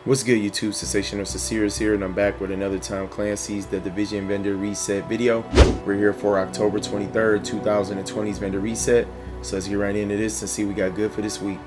What's good, YouTube? Sensational Cecerius here, and I'm back with another Tom Clancy's The Division Vendor Reset video. We're here for October 23rd, 2020's Vendor Reset. So let's get right into this and see what we got good for this week.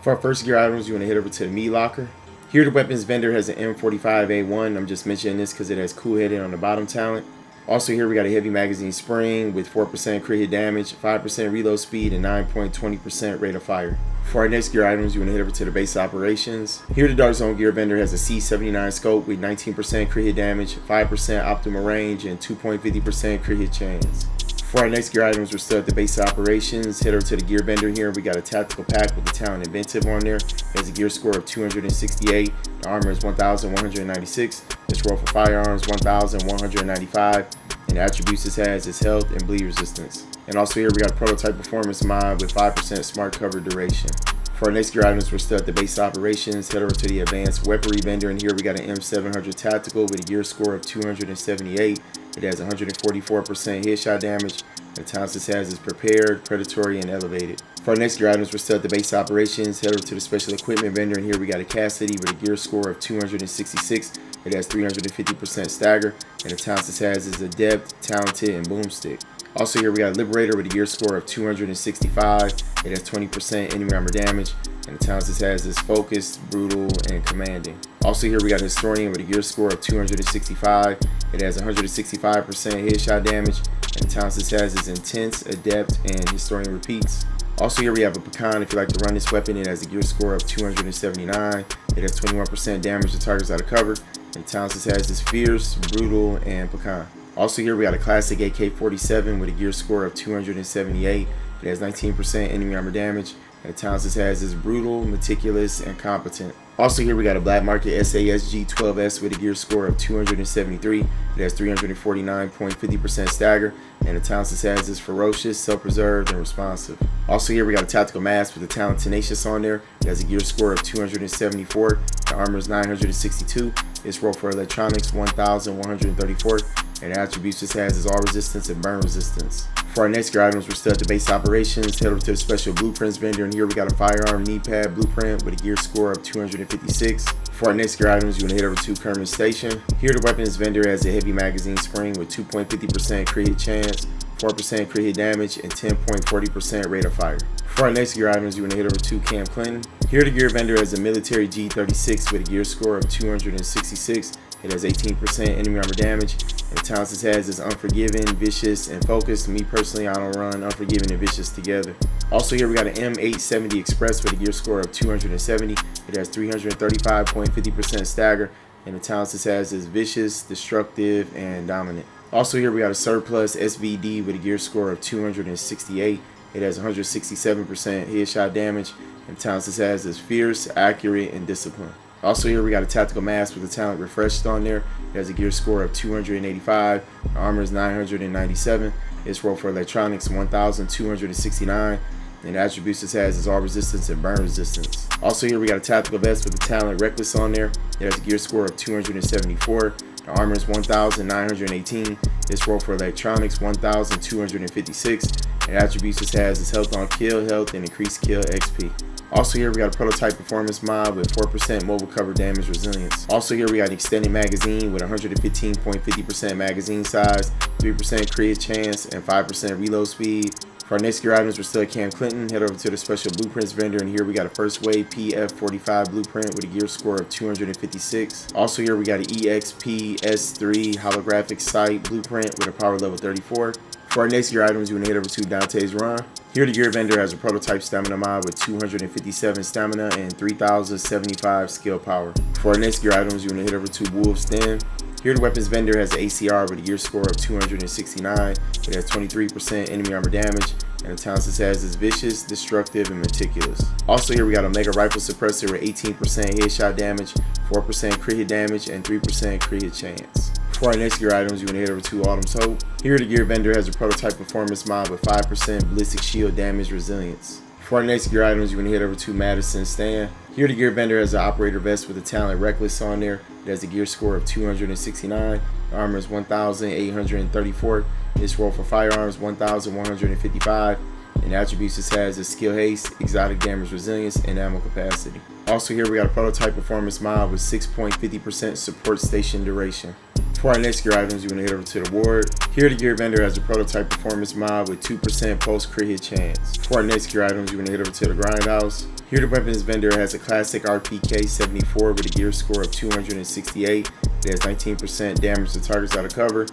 For our first gear items, you want to head over to the meat locker. Here the weapons vendor has an M45A1. I'm just mentioning this because it has cool-headed on the bottom talent. Also here we got a heavy magazine spring with 4% crit hit damage, 5% reload speed, and 9.20% rate of fire. For our next gear items, you want to head over to the base operations. Here the Dark Zone gear vendor has a C79 scope with 19% crit hit damage, 5% optimal range, and 2.50% crit hit chance. For our next gear items, we're still at the base operations. Head over to the gear vendor here. We got a tactical pack with the talent inventive on there. It has a gear score of 268. The armor is 1,196. This roll for firearms 1,195. And the attributes this has is health and bleed resistance. And also here we got a prototype performance mod with 5% smart cover duration. For our next gear items, we're still at the base operations. Head over to the advanced weaponry vendor, and here we got an M700 tactical with a gear score of 278. It has 144% headshot damage. The talents this has is prepared, predatory, and elevated. For our next gear items, we're still at the base operations. Head over to the special equipment vendor, and here we got a Cassidy with a gear score of 266. It has 350% stagger, and the talents this has is adept, talented, and boomstick. Also here we got a Liberator with a gear score of 265. It has 20% enemy armor damage, and the talents this has is focused, brutal, and commanding. Also here we got a Historian with a gear score of 265. It has 165% headshot damage, and the talents this has is intense, adept, and Historian repeats. Also here we have a Pecan. If you like to run this weapon, it has a gear score of 279. It has 21% damage to targets out of cover, and the talents this has is fierce, brutal, and Pecan. Also here we got a classic AK-47 with a gear score of 278. It has 19% enemy armor damage, and the talents this has is brutal, meticulous, and competent. Also here we got a black market SASG-12S with a gear score of 273. It has 349.50% stagger, and the talents this has is ferocious, self-preserved, and responsive. Also here we got a tactical mask with the talent Tenacious on there. It has a gear score of 274. The armor is 962. Its roll for electronics 1,134. And the attributes this has is all resistance and burn resistance. For our next gear items, we're still at the base operations. Head over to the special blueprints vendor, and here we got a firearm knee pad blueprint with a gear score of 256. For our next gear items, you want to head over to Kerman Station. Here the weapons vendor has a heavy magazine spring with 2.50% crit hit chance, 4% crit hit damage, and 10.40% rate of fire. For our next gear items, you want to head over to Camp Clinton. Here the gear vendor has a military G36 with a gear score of 266. It has 18% enemy armor damage, and the talents it has is Unforgiven, Vicious, and Focused. Me personally, I don't run Unforgiven and Vicious together. Also here we got an M870 Express with a gear score of 270. It has 335.50% stagger, and the talents it has is Vicious, Destructive, and Dominant. Also here we got a Surplus SVD with a gear score of 268. It has 167% headshot damage, and the talents it has is Fierce, Accurate, and Discipline. Also here we got a tactical mask with the talent refreshed on there. It has a gear score of 285. The armor is 997. Its roll for electronics 1,269. And the attributes this has is all resistance and burn resistance. Also here we got a tactical vest with the talent reckless on there. It has a gear score of 274. The armor is 1,918. Its roll for electronics 1,256. And the attributes this has is health on kill, health, and increased kill XP. Also here we got a prototype performance mod with 4% mobile cover damage resilience. Also here we got an extended magazine with 115.50% magazine size, 3% crit chance, and 5% reload speed. For our next gear items, we're still at Camp Clinton. Head over to the special blueprints vendor, and here we got a first wave PF45 blueprint with a gear score of 256. Also here we got an EXP S3 holographic sight blueprint with a power level 34. For our next gear items, you want to head over to Dante's Run. Here the gear vendor has a prototype stamina mod with 257 stamina and 3,075 skill power. For our next gear items, you want to head over to Wolf's Den. Here the weapons vendor has an ACR with a gear score of 269. It has 23% enemy armor damage, and the talents it has is Vicious, Destructive, and Meticulous. Also here we got a mega rifle suppressor with 18% headshot damage, 4% crit hit damage, and 3% crit hit chance. For our next gear items, you want to head over to Autumn's Hope. Here the gear vendor has a prototype performance mod with 5% ballistic shield damage resilience. For our next gear items, you want to head over to Madison's Stand. Here the gear vendor has an operator vest with the talent reckless on there. It has a gear score of 269. The armor is 1,834. Its roll for firearms 1,155. And attributes this has is skill haste, exotic damage resilience, and ammo capacity. Also here we got a prototype performance mod with 6.50% support station duration. For our next gear items, you want to head over to the ward. Here the gear vendor has a prototype performance mod with 2% post crit hit chance. For our next gear items, you want to head over to the grindhouse. Here the weapons vendor has a classic RPK 74 with a gear score of 268. It has 19% damage to targets out of cover.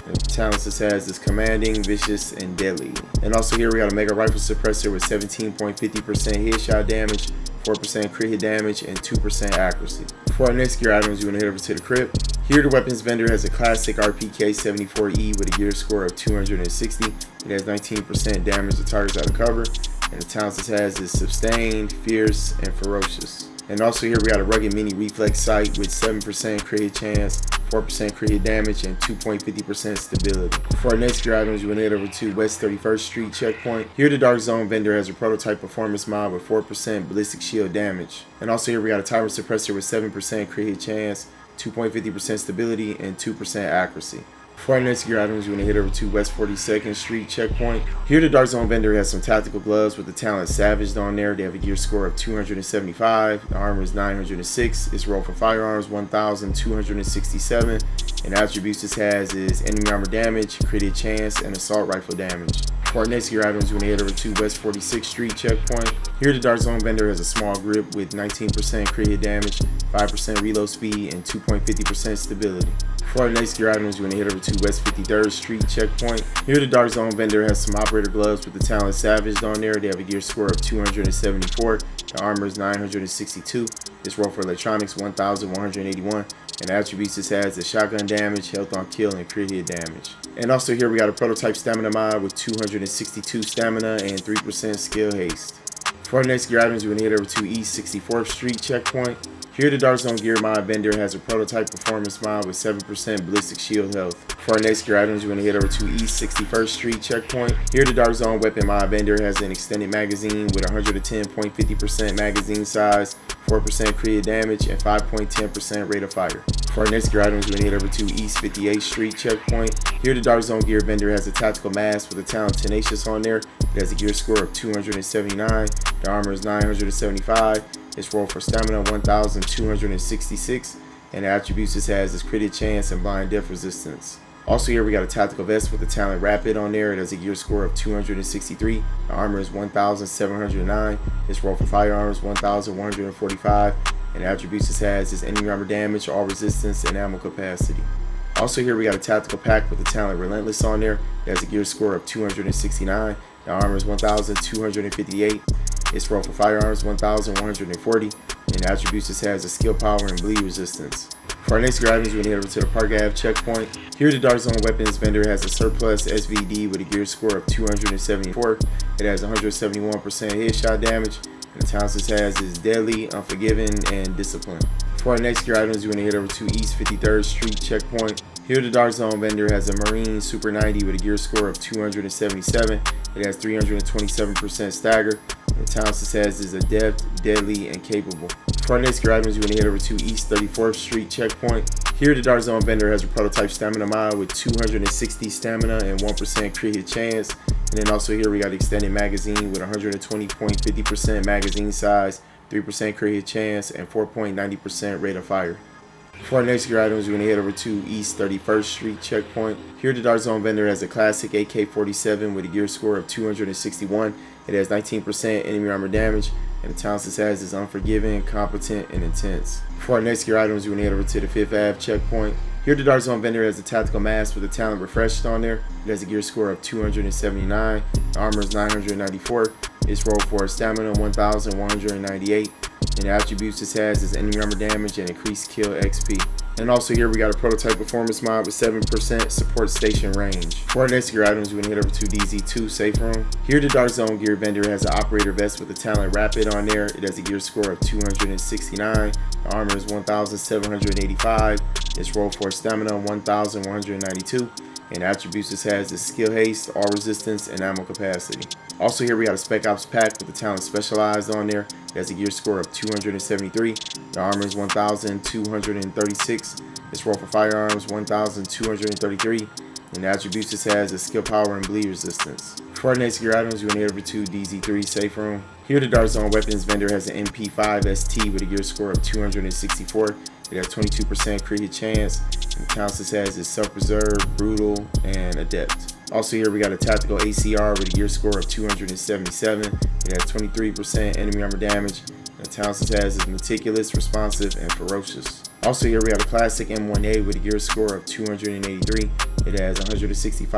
The talents this has is commanding, vicious, and deadly. And also here we got a mega rifle suppressor with 17.50% headshot damage, 4% crit hit damage, and 2% accuracy. For our next gear items, you want to head over to the crypt. Here the weapons vendor has a classic RPK 74E with a gear score of 260. It has 19% damage to targets out of cover. And the talents this has is sustained, fierce, and ferocious. And also here we got a rugged mini reflex sight with 7% crit hit chance, 4% crit hit damage, and 2.50% stability. For our next gear items, you want to head over to West 31st Street checkpoint. Here the Dark Zone vendor has a prototype performance mod with 4% ballistic shield damage. And also here we got a timer suppressor with 7% crit hit chance, 2.50% stability, and 2% accuracy. For our next gear items, you want to head over to West 42nd Street checkpoint. Here the Dark Zone vendor has some tactical gloves with the talent Savaged on there. They have a gear score of 275. The armor is 906. Its roll for firearms 1,267. And attributes this has is enemy armor damage, crit hit chance, and assault rifle damage. For our next gear items, you want to head over to West 46th Street checkpoint. Here the Dark Zone vendor has a small grip with 19% crit hit damage, 5% reload speed, and 2.50% stability. For our next gear items, you want to head over to West 53rd Street checkpoint. Here the Dark Zone vendor has some operator gloves with the talent Savaged on there. They have a gear score of 274. The armor is 962. Its roll for electronics 1,181. And attributes this has is shotgun damage, health on kill, and crit hit damage. And also here we got a prototype stamina mod with 262 stamina and 3% skill haste. For our next gear items, you want to head over to East 64th Street checkpoint. Here the Dark Zone gear mod vendor has a prototype performance mod with 7% ballistic shield health. For our next gear items, you want to head over to East 61st Street checkpoint. Here the Dark Zone weapon mod vendor has an extended magazine with 110.50% magazine size, 4% crit hit damage, and 5.10% rate of fire. For our next gear items, you want to head over to East 58th Street checkpoint. Here the Dark Zone gear vendor has a tactical mask with the talent Tenacious on there. It has a gear score of 279. The armor is 975. Its roll for stamina 1,266, and the attributes this has is crit hit chance and blind death resistance. Also here we got a tactical vest with the talent Rapid on there. It has a gear score of 263. The armor is 1,709. Its roll for firearms 1,145, and the attributes this has is enemy armor damage, all resistance, and ammo capacity. Also here we got a tactical pack with the talent Relentless on there. It has a gear score of 269. The armor is 1,258. Its roll for firearms 1,140, and the attributes this has is skill power and bleed resistance. For our next gear items, we want to head over to the Park Ave checkpoint. Here the Dark Zone weapons vendor has a surplus SVD with a gear score of 274. It has 171% headshot damage, and the talents this has is deadly, unforgiving, and discipline. For our next gear items, we want to head over to East 53rd Street checkpoint. Here the Dark Zone vendor has a Marine Super 90 with a gear score of 277. It has 327% stagger. The talents this has is adept, deadly, and capable. For our next gear items, you want to head over to East 34th Street checkpoint. Here the Dark Zone vendor has a prototype stamina mod with 260 stamina and 1% crit hit chance. And then also here we got extended magazine with 120.50% magazine size, 3% crit hit chance, and 4.90% rate of fire. For our next gear items, we're going to head over to East 31st Street checkpoint. Here the Dark Zone vendor has a classic AK-47 with a gear score of 261. It has 19% enemy armor damage, and the talents this has is unforgiving, competent, and intense. For our next gear items, we're going to head over to the 5th Ave checkpoint. Here the Dark Zone vendor has a tactical mask with the talent Refreshed on there. It has a gear score of 279. The armor is 994. Its roll for stamina 1,198. And the attributes this has is enemy armor damage and increased kill XP. And also here we got a prototype performance mod with 7% support station range. For our next gear items, we're going to head over to DZ2 Safe Room. Here the Dark Zone gear vendor has an operator vest with the talent Rapid on there. It has a gear score of 269. The armor is 1,785. Its roll for stamina 1,192. And attributes this has is skill haste, all resistance, and ammo capacity. Also here we got a Spec Ops pack with the talent Specialized on there. It has a gear score of 273. The armor is 1,236. Its roll for firearms 1,233. And the attributes this has is skill power and bleed resistance. For our next gear items, we're going to head over to DZ3 Safe Room. Here the Dark Zone Weapons vendor has an MP5 ST with a gear score of 264. It has 22% crit hit chance. And the talents it has is Self-Preserve, Brutal, and Adept. Also here we got a tactical ACR with a gear score of 277. It has 23% enemy armor damage. And the talents it has is Meticulous, Responsive, and Ferocious. Also here we have a classic M1A with a gear score of 283. It has 165%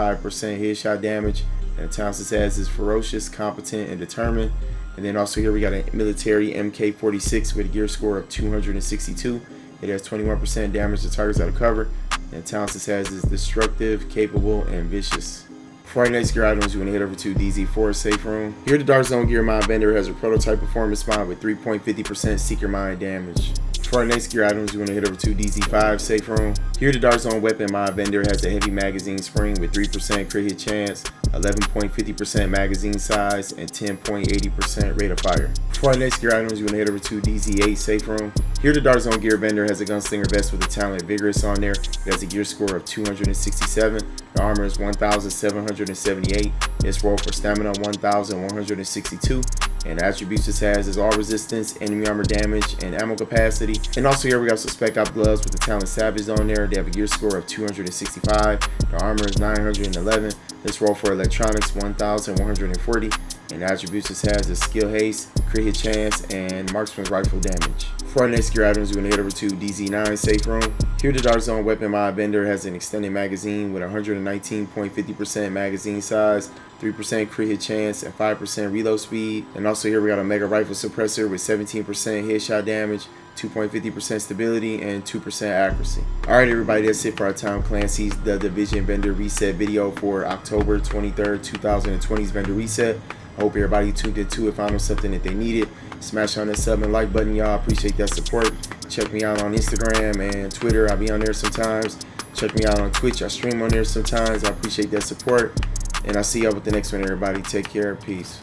headshot damage. And the talents it has is Ferocious, Competent, and Determined. And then also here we got a military MK46 with a gear score of 262. It has 21% damage to targets out of cover. And the talents it has is Destructive, Capable, and Vicious. For our next gear items, we're going to head over to DZ4 Safe Room. Here the Dark Zone Gear Mod vendor has a prototype performance mod with 3.50% Seeker Mine damage. For our next gear items, we're going to head over to DZ5 Safe Room. Here the Dark Zone Weapon Mod vendor has a heavy magazine spring with 3% crit hit chance, 11.50% magazine size, and 10.80% rate of fire. For our next gear items, we're going to head over to DZ8 Safe Room. Here the Dark Zone Gear vendor has a gunslinger vest with the talent Vigorous on there. It has a gear score of 267. The armor is 1,778. Its roll for stamina 1,162. And the attributes it has is all resistance, enemy armor damage, and ammo capacity. And also here we got some spec op gloves with the talent Savage on there. They have a gear score of 265. The armor is 911. Its roll for electronics 1,140. And the attributes it has is skill haste, crit hit chance, and marksman's rifle damage. For our next gear items, we're going to head over to DZ9 Safe Room. Here the Dark Zone Weapon Mod vendor has an extended magazine with 119.50% magazine size, 3% crit hit chance, and 5% reload speed. And also here we got a mega rifle suppressor with 17% headshot damage, 2.50% stability, and 2% accuracy. Alright everybody, that's it for our Tom Clancy's The Division vendor reset video for October 23rd, 2020's vendor reset. I hope everybody tuned into it, found something that they needed. Smash on that sub and like button, y'all. Appreciate that support. Check me out on Instagram and Twitter. I'll be on there sometimes. Check me out on Twitch. I stream on there sometimes. I appreciate that support. And I'll see y'all with the next one, everybody. Take care. Peace.